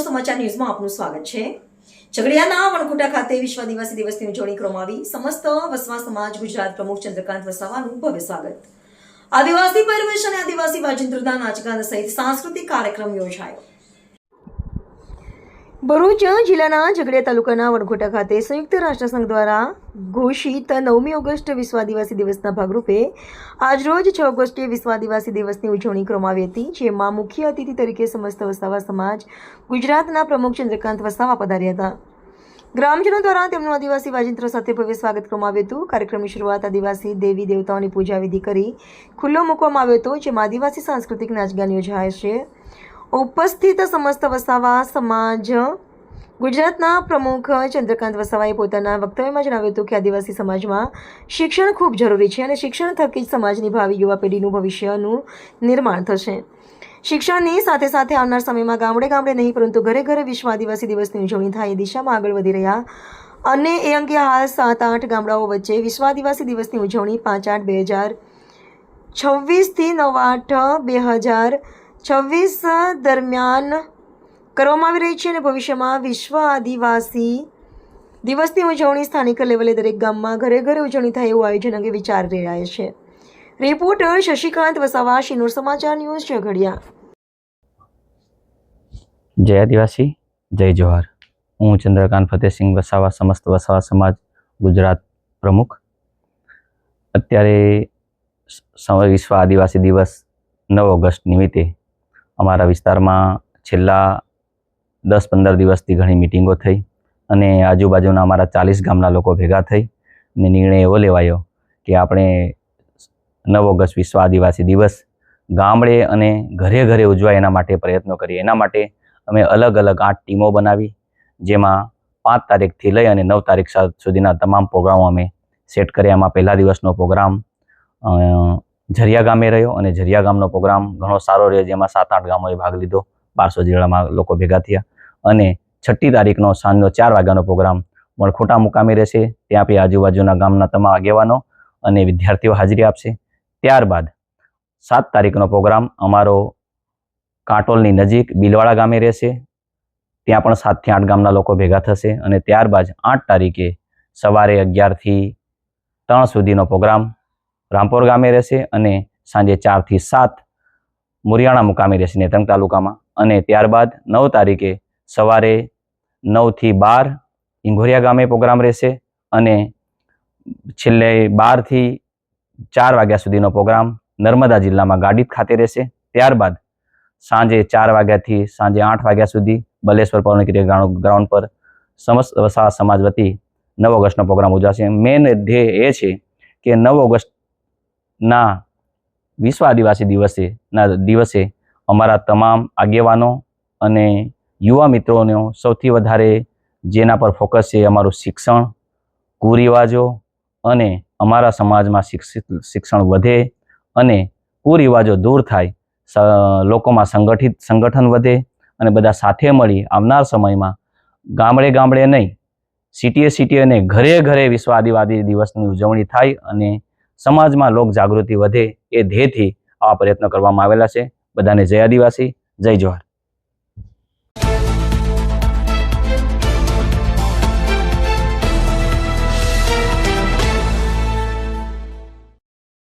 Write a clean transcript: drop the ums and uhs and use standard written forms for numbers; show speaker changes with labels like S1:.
S1: સમાચાર ન્યૂઝમાં આપનું સ્વાગત છે। ઝઘડિયાના વણકુટા ખાતે વિશ્વ આદિવાસી દિવસની ઉજવણી કરવામાં આવી। સમસ્ત વસવા સમાજ ગુજરાત પ્રમુખ ચંદ્રકાંત વસાવાનું ભવ્ય સ્વાગત। આદિવાસી પહેરવેશ અને આદિવાસી વાજિંત્રના નાચગાન સહિત સાંસ્કૃતિક કાર્યક્રમ યોજાયો। ભરૂચ જિલ્લાના ઝઘડિયા તાલુકાના વણકુટા ખાતે સંયુક્ત રાષ્ટ્રસંઘ દ્વારા ઘોષિત 9મી ઓગસ્ટ વિશ્વ આદિવાસી દિવસના ભાગરૂપે આજરોજ 6 ઓગસ્ટે વિશ્વ આદિવાસી દિવસની ઉજવણી કરવામાં આવી હતી, જેમાં મુખ્ય અતિથિ તરીકે સમસ્ત વસાવા સમાજ ગુજરાતના પ્રમુખ ચંદ્રકાંત વસાવા પધાર્યા હતા। ગ્રામજનો દ્વારા તેમનું આદિવાસી વાજિંત્ર સાથે ભવ્ય સ્વાગત કરવામાં આવ્યું હતું। કાર્યક્રમની શરૂઆત આદિવાસી દેવી દેવતાઓની પૂજા વિધિ કરી ખુલ્લો મૂકવામાં આવ્યો હતો, જેમાં આદિવાસી સાંસ્કૃતિક નાચગાન યોજાય છે। ઉપસ્થિત સમસ્ત વસાવા સમાજ ગુજરાતના પ્રમુખ ચંદ્રકાંત વસાવાએ પોતાના વક્તવ્યમાં જણાવ્યું હતું કે આદિવાસી સમાજમાં શિક્ષણ ખૂબ જરૂરી છે અને શિક્ષણ થકી જ સમાજની ભાવિ યુવા પેઢીનું ભવિષ્યનું નિર્માણ થશે। શિક્ષણની સાથે સાથે આવનાર સમયમાં ગામડે ગામડે નહીં પરંતુ ઘરે ઘરે વિશ્વ આદિવાસી દિવસની ઉજવણી થાય એ દિશામાં આગળ વધી રહ્યા અને એ અંગે હાલ 7-8 ગામડાઓ વચ્ચે વિશ્વ આદિવાસી દિવસની ઉજવણી 5/8/2026 થી 9/8/2026 દરમિયાન કરવામાં આવી રહી છે અને ભવિષ્યમાં વિશ્વ આદિવાસી દિવસની ઉજવણી સ્થાનિક લેવલે દરેક ગામમાં ઘરે ઘરે ઉજવણી થાય એવું આયોજન અંગે વિચારી રહ્યા છે। રિપોર્ટર શશિકાંત વસાવા, શિનોર સમાચાર ન્યૂઝ, ઝઘડિયા।
S2: જય આદિવાસી, જય જોહાર। હું ચંદ્રકાંત ફતેહસિંહ વસાવા, સમસ્ત વસાવા સમાજ ગુજરાત પ્રમુખ। અત્યારે વિશ્વ આદિવાસી દિવસ 9 ઓગસ્ટ નિમિત્તે અમારા વિસ્તારમાં છેલ્લા 10-15 દિવસથી ઘણી મિટિંગો થઈ અને આજુબાજુના અમારા 40 ગામના લોકો ભેગા થઈ અને નિર્ણય એવો લેવાયો કે આપણે 9 ઓગસ્ટ વિશ્વ આદિવાસી દિવસ ગામડે અને ઘરે ઘરે ઉજવાય એના માટે પ્રયત્નો કરીએ। એના માટે અમે અલગ અલગ 8 ટીમો બનાવી, જેમાં 5 તારીખથી લઈ અને 9 તારીખ સુધીના તમામ પ્રોગ્રામો અમે સેટ કર્યા। એમાં પહેલા દિવસનો પ્રોગ્રામ ઝરિયા ગામે રહ્યો અને ઝરિયા ગામનો પ્રોગ્રામ ઘણો સારો રહ્યો, જેમાં 7-8 ગામોએ ભાગ લીધો, 1200 જેટલામાં લોકો ભેગા થયા। અને 6ઠી તારીખનો સાંજનો 4 વાગ્યાનો પ્રોગ્રામ વણખોટા મુકામે રહેશે। ત્યાં બી આજુબાજુના ગામના તમામ આગેવાનો અને વિદ્યાર્થીઓ હાજરી આપશે। ત્યારબાદ 7 તારીખનો પ્રોગ્રામ અમારો કાંટોલની નજીક બિલવાડા ગામે રહેશે। ત્યાં પણ 7 થી 8 ગામના લોકો ભેગા થશે। અને ત્યારબાદ 8 તારીખે સવારે 11 થી 3 સુધીનો પ્રોગ્રામ રામપોર ગામે રહેશે અને સાંજે 4 થી 7 મુરિયાણા મુકામે રહેશે નેત્રંગ તાલુકામાં। અને ત્યારબાદ 9 તારીખે સવારે 9 થી 12 ઇંઘોરિયા ગામે પ્રોગ્રામ રહેશે અને છેલ્લે 12 થી 4 વાગ્યા સુધીનો પ્રોગ્રામ નર્મદા જિલ્લામાં ગાડિત ખાતે રહેશે। ત્યારબાદ સાંજે 4 વાગ્યાથી સાંજે 8 વાગ્યા સુધી બલેશ્વર પવન ક્રિકેટ ગ્રાઉન્ડ પર સમસ્ત વસાવા સમાજ વતી 9 ઓગસ્ટનો પ્રોગ્રામ ઉજવાશે। મેન ધ્યેય એ છે કે 9 ઓગસ્ટના વિશ્વ આદિવાસી દિવસે અમારા તમામ આગેવાનો અને યુવા મિત્રોનો સૌથી વધારે જેના પર ફોકસ છે અમારું શિક્ષણ, કુરિવાજો અને અમારા સમાજમાં શિક્ષણ વધે અને કુરિવાજો દૂર થાય, લોકોમાં સંગઠન વધે અને બધા સાથે મળી આવનાર સમયમાં ગામડે ગામડે નહીં, સિટીએ નહીં, ઘરે ઘરે વિશ્વ આદિવાસી દિવસની ઉજવણી થાય અને સમાજમાં લોક જાગૃતિ વધે એ ધ્યેયથી આવા પ્રયત્નો કરવામાં આવેલા છે। બધાને જય આદિવાસી, જય જોહાર।